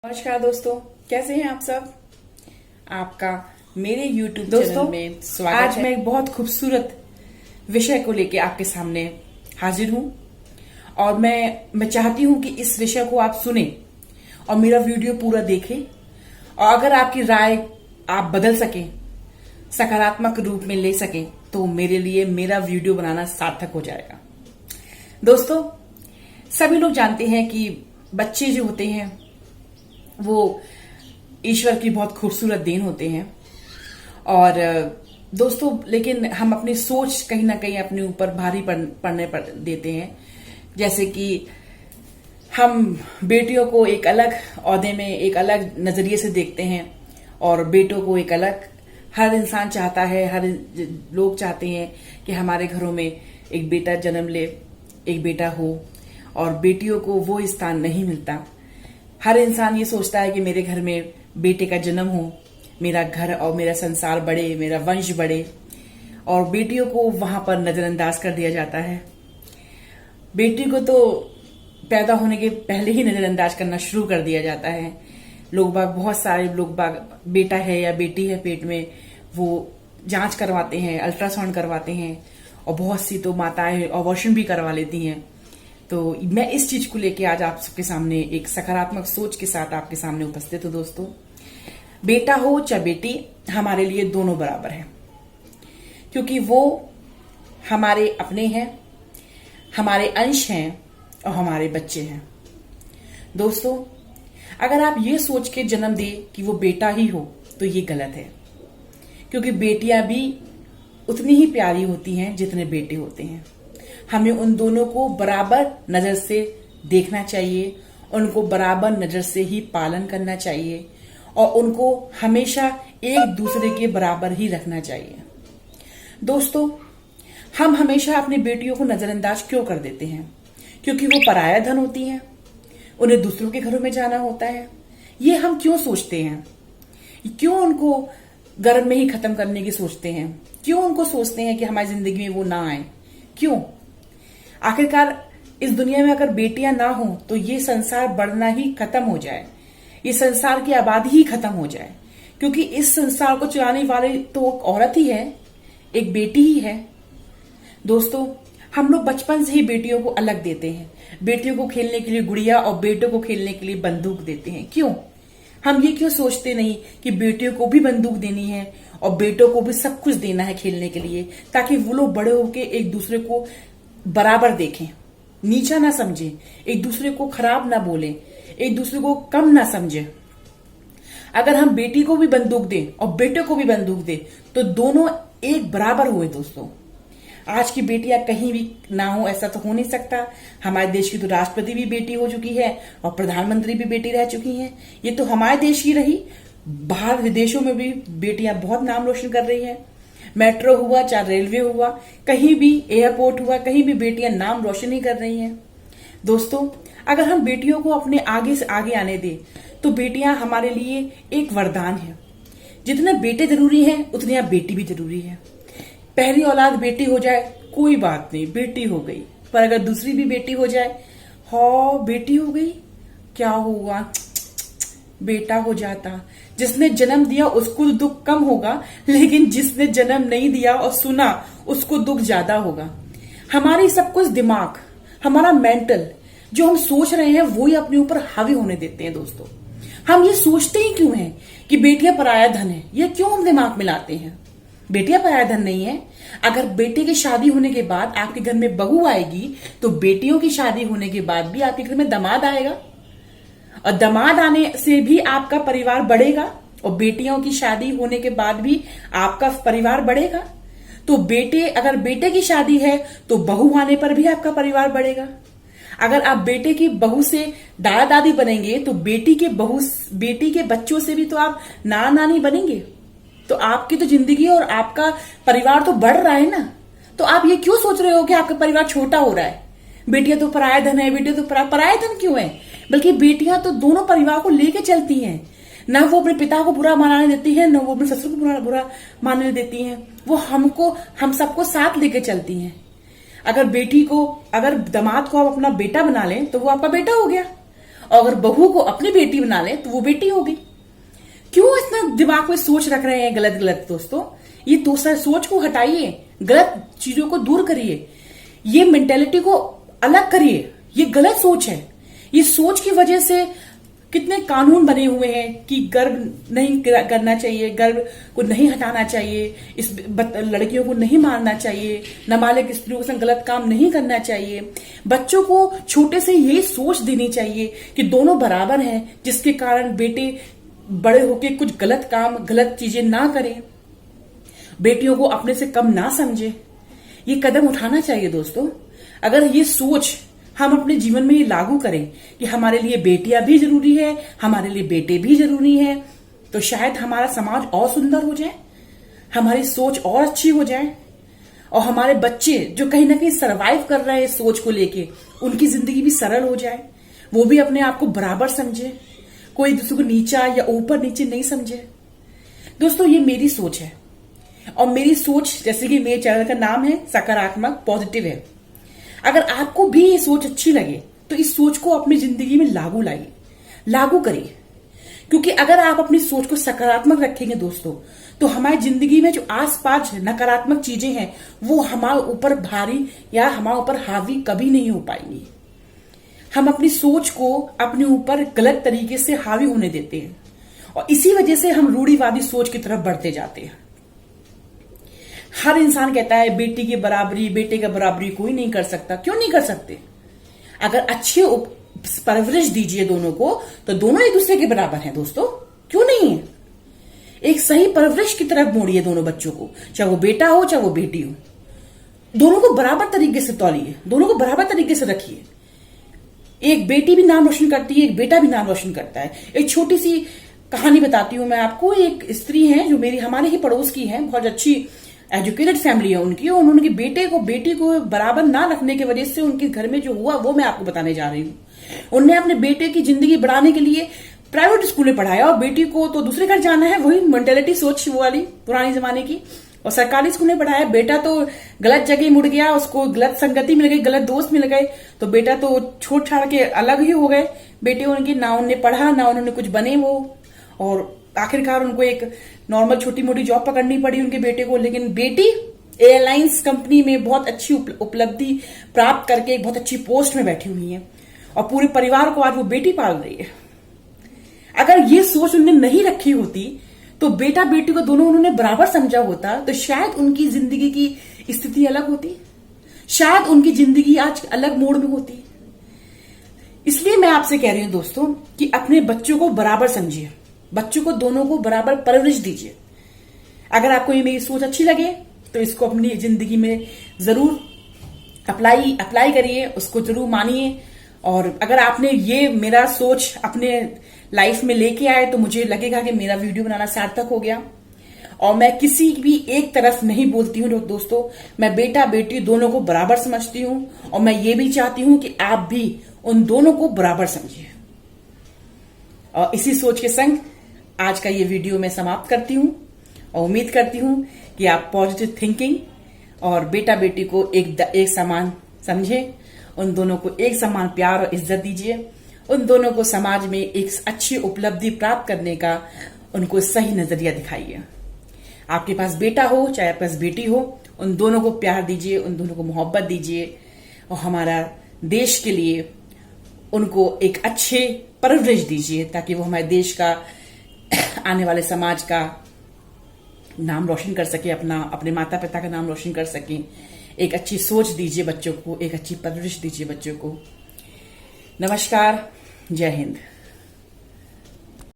नमस्कार दोस्तों, कैसे हैं आप सब। आपका मेरे YouTube दोस्तों, चैनल में स्वागत है। आज मैं एक बहुत खूबसूरत विषय को लेके आपके सामने हाजिर हूं और मैं चाहती हूं कि इस विषय को आप सुने और मेरा वीडियो पूरा देखें और अगर आपकी राय आप बदल सकें, सकारात्मक रूप में ले सकें, तो मेरे लिए मेरा वीडियो बनाना सार्थक हो जाएगा। दोस्तों, सभी लोग जानते हैं कि बच्चे जो होते हैं वो ईश्वर की बहुत खूबसूरत देन होते हैं और दोस्तों, लेकिन हम अपनी सोच कहीं ना कहीं अपने ऊपर भारी पड़ने देते हैं। जैसे कि हम बेटियों को एक अलग ओहदे में, एक अलग नजरिए से देखते हैं और बेटों को एक अलग। हर इंसान चाहता है, हर लोग चाहते हैं कि हमारे घरों में एक बेटा जन्म ले, एक बेटा हो, और बेटियों को वो स्थान नहीं मिलता। हर इंसान ये सोचता है कि मेरे घर में बेटे का जन्म हो, मेरा घर और मेरा संसार बढ़े, मेरा वंश बढ़े, और बेटियों को वहां पर नजरअंदाज कर दिया जाता है। बेटी को तो पैदा होने के पहले ही नजरअंदाज करना शुरू कर दिया जाता है। बहुत सारे लोग बेटा है या बेटी है पेट में, वो जांच करवाते हैं, अल्ट्रासाउंड करवाते हैं, और बहुत सी तो माताएं अबॉर्शन भी करवा लेती हैं। तो मैं इस चीज को लेके आज आप सबके सामने एक सकारात्मक सोच के साथ आपके सामने उपस्थित हूं। दोस्तों, बेटा हो चाहे बेटी, हमारे लिए दोनों बराबर हैं, क्योंकि वो हमारे अपने हैं, हमारे अंश हैं और हमारे बच्चे हैं। दोस्तों, अगर आप ये सोच के जन्म दे कि वो बेटा ही हो तो ये गलत है, क्योंकि बेटियां भी उतनी ही प्यारी होती हैं जितने बेटे होते हैं। हमें उन दोनों को बराबर नजर से देखना चाहिए, उनको बराबर नजर से ही पालन करना चाहिए और उनको हमेशा एक दूसरे के बराबर ही रखना चाहिए। दोस्तों, हम हमेशा अपनी बेटियों को नजरअंदाज क्यों कर देते हैं? क्योंकि वो पराया धन होती हैं, उन्हें दूसरों के घरों में जाना होता है। ये हम क्यों सोचते हैं? क्यों उनको गर्भ में ही खत्म करने की सोचते हैं? क्यों उनको सोचते हैं कि हमारी जिंदगी में वो ना आए? क्यों? आखिरकार इस दुनिया में अगर बेटियां ना हो तो ये संसार बढ़ना ही खत्म हो जाए, ये संसार की आबादी ही खत्म हो जाए, क्योंकि इस संसार को चलाने वाले तो एक औरत ही है, एक बेटी ही है। दोस्तों, हम लोग बचपन से ही बेटियों को अलग देते हैं। बेटियों को खेलने के लिए गुड़िया और बेटों को खेलने के लिए बंदूक देते हैं। क्यों? हम ये क्यों सोचते नहीं कि बेटियों को भी बंदूक देनी है और बेटों को भी सब कुछ देना है खेलने के लिए, ताकि वो लोग बड़े होकर एक दूसरे को बराबर देखें, नीचा ना समझें, एक दूसरे को खराब ना बोलें, एक दूसरे को कम ना समझें। अगर हम बेटी को भी बंदूक दें और बेटे को भी बंदूक दें तो दोनों एक बराबर हुए। दोस्तों, आज की बेटियां कहीं भी ना हो ऐसा तो हो नहीं सकता। हमारे देश की तो राष्ट्रपति भी बेटी हो चुकी है और प्रधानमंत्री भी बेटी रह चुकी हैं। ये तो हमारे देश की रही, बाहर विदेशों में भी बेटियां बहुत नाम रोशन कर रही हैं। मेट्रो हुआ चाहे रेलवे हुआ, कहीं भी एयरपोर्ट हुआ, कहीं भी बेटियां नाम रोशन ही कर रही हैं। दोस्तों, अगर हम बेटियों को अपने आगे से आगे आने दें तो बेटियां हमारे लिए एक वरदान है। जितने बेटे जरूरी हैं उतनी अब बेटी भी जरूरी है। पहली औलाद बेटी हो जाए कोई बात नहीं, बेटी हो गई, पर अगर दूसरी भी बेटी हो जाए, हाँ बेटी हो गई, क्या हुआ, बेटा हो जाता। जिसने जन्म दिया उसको दुख कम होगा, लेकिन जिसने जन्म नहीं दिया और सुना उसको दुख ज्यादा होगा। हमारी सब कुछ दिमाग, हमारा मेंटल जो हम सोच रहे हैं वो ही अपने ऊपर हावी होने देते हैं। दोस्तों, हम ये सोचते ही क्यों हैं कि बेटियां पराया धन है? ये क्यों हम दिमाग में लाते हैं? बेटियां पराया धन नहीं है। अगर बेटे की शादी होने के बाद आपके घर में बहू आएगी तो बेटियों की शादी होने के बाद भी आपके घर में दामाद आएगा, और दामाद आने से भी आपका परिवार बढ़ेगा, और बेटियों की शादी होने के बाद भी आपका परिवार बढ़ेगा। तो अगर बेटे की शादी है तो बहू आने पर भी आपका परिवार बढ़ेगा। अगर आप बेटे की बहू से दादा दादी बनेंगे तो बेटी के बच्चों से भी तो आप नाना नानी बनेंगे। तो आपकी तो जिंदगी और आपका परिवार तो बढ़ रहा है ना। तो आप ये क्यों सोच रहे हो कि आपका परिवार छोटा हो रहा है? बेटियां तो पराया धन है, बेटे तो पराया धन क्यों है? बल्कि बेटियां तो दोनों परिवार को लेके चलती हैं। ना वो अपने पिता को बुरा मानने देती है, ना वो अपने ससुर को बुरा मानने देती हैं। वो हम सबको साथ लेके चलती हैं। अगर दामाद को आप अपना बेटा बना लें तो वो आपका बेटा हो गया, और अगर बहू को अपनी बेटी बना ले तो वो बेटी होगी। क्यों इतना दिमाग में सोच रख रहे हैं गलत गलत? दोस्तों, ये दूसरा सोच को हटाइए, गलत चीजों को दूर करिए, ये मेंटेलिटी को अलग करिए। ये गलत सोच है। ये सोच की वजह से कितने कानून बने हुए हैं कि गर्भ नहीं करना चाहिए, गर्भ को नहीं हटाना चाहिए, इस लड़कियों को नहीं मारना चाहिए, नाबालिग स्त्रियों के संग गलत काम नहीं करना चाहिए। बच्चों को छोटे से यही सोच देनी चाहिए कि दोनों बराबर हैं, जिसके कारण बेटे बड़े होके कुछ गलत काम, गलत चीजें ना करें, बेटियों को अपने से कम ना समझे। ये कदम उठाना चाहिए दोस्तों। अगर ये सोच हम अपने जीवन में ये लागू करें कि हमारे लिए बेटियां भी जरूरी है, हमारे लिए बेटे भी जरूरी है, तो शायद हमारा समाज और सुंदर हो जाए, हमारी सोच और अच्छी हो जाए, और हमारे बच्चे जो कहीं ना कहीं सरवाइव कर रहे हैं इस सोच को लेके, उनकी जिंदगी भी सरल हो जाए, वो भी अपने आप को बराबर समझे, कोई दूसरे को नीचा या ऊपर नीचे नहीं समझे। दोस्तों, ये मेरी सोच है, और मेरी सोच, जैसे कि मेरे चैनल का नाम है सकारात्मक पॉजिटिव है। अगर आपको भी ये सोच अच्छी लगे तो इस सोच को अपनी जिंदगी में लागू करिए। क्योंकि अगर आप अपनी सोच को सकारात्मक रखेंगे दोस्तों, तो हमारी जिंदगी में जो आसपास नकारात्मक चीजें हैं वो हमारे ऊपर भारी या हमारे ऊपर हावी कभी नहीं हो पाएंगी। हम अपनी सोच को अपने ऊपर गलत तरीके से हावी होने देते हैं, और इसी वजह से हम रूढ़िवादी सोच की तरफ बढ़ते जाते हैं। हर इंसान कहता है बेटी की बराबरी, बेटे का बराबरी कोई नहीं कर सकता। क्यों नहीं कर सकते? अगर अच्छी परवरिश दीजिए दोनों को, तो दोनों एक दूसरे के बराबर हैं दोस्तों। क्यों नहीं है? एक सही परवरिश की तरफ मोड़िए दोनों बच्चों को, चाहे वो बेटा हो चाहे वो बेटी हो। दोनों को बराबर तरीके से तौलिए, दोनों को बराबर तरीके से रखिए। एक बेटी भी नाम रोशन करती है, एक बेटा भी नाम रोशन करता है। एक छोटी सी कहानी बताती हूं मैं आपको। एक स्त्री है जो हमारे ही पड़ोस की है, बहुत अच्छी एजुकेटेड फैमिली है उनकी, और उनके बेटी को बराबर ना रखने की वजह से उनके घर में जो हुआ वो मैं आपको बताने जा रही हूँ। उन्होंने अपने बेटे की जिंदगी बढ़ाने के लिए प्राइवेट स्कूल में पढ़ाया, और बेटी को तो दूसरे घर जाना है, वही मेंटेलिटी सोच वो वाली पुरानी जमाने की, और सरकारी स्कूल में पढ़ाया। बेटा तो गलत जगह मुड़ गया, उसको गलत संगति मिल गई, गलत दोस्त मिल गए, तो बेटा तो छोड़ छाड़ के अलग ही हो गए। बेटे उनके ना उन्होंने पढ़ा ना उन्होंने कुछ बने वो, और आखिरकार उनको एक नॉर्मल छोटी मोटी जॉब पकड़नी पड़ी उनके बेटे को। लेकिन बेटी एयरलाइंस कंपनी में बहुत अच्छी उपलब्धि प्राप्त करके एक बहुत अच्छी पोस्ट में बैठी हुई है, और पूरे परिवार को आज वो बेटी पाल रही है। अगर ये सोच उन्होंने नहीं रखी होती, तो बेटा बेटी को दोनों उन्होंने बराबर समझा होता, तो शायद उनकी जिंदगी की स्थिति अलग होती, शायद उनकी जिंदगी आज अलग मोड़ में होती। इसलिए मैं आपसे कह रही हूं दोस्तों कि अपने बच्चों को बराबर समझिए, बच्चों को दोनों को बराबर परवरिश दीजिए। अगर आपको ये मेरी सोच अच्छी लगे तो इसको अपनी जिंदगी में जरूर अप्लाई करिए, उसको जरूर मानिए। और अगर आपने ये मेरा सोच अपने लाइफ में लेके आए तो मुझे लगेगा कि मेरा वीडियो बनाना सार्थक हो गया। और मैं किसी भी एक तरफ नहीं बोलती हूँ दोस्तों, मैं बेटा बेटी दोनों को बराबर समझती हूँ, और मैं ये भी चाहती हूँ कि आप भी उन दोनों को बराबर समझिए। और इसी सोच के संग आज का ये वीडियो मैं समाप्त करती हूँ, और उम्मीद करती हूँ कि आप पॉजिटिव थिंकिंग और बेटा बेटी को एक समान समझें, उन दोनों को एक समान प्यार और इज्जत दीजिए, उन दोनों को समाज में एक अच्छी उपलब्धि प्राप्त करने का उनको सही नजरिया दिखाइए। आपके पास बेटा हो चाहे आपके पास बेटी हो, उन दोनों को प्यार दीजिए, उन दोनों को मोहब्बत दीजिए, और हमारा देश के लिए उनको एक अच्छे परवरिश दीजिए, ताकि वो हमारे देश का आने वाले समाज का नाम रोशन कर सके, अपने माता पिता का नाम रोशन कर सके। एक अच्छी सोच दीजिए बच्चों को, एक अच्छी परवरिश दीजिए बच्चों को। नमस्कार, जय हिंद।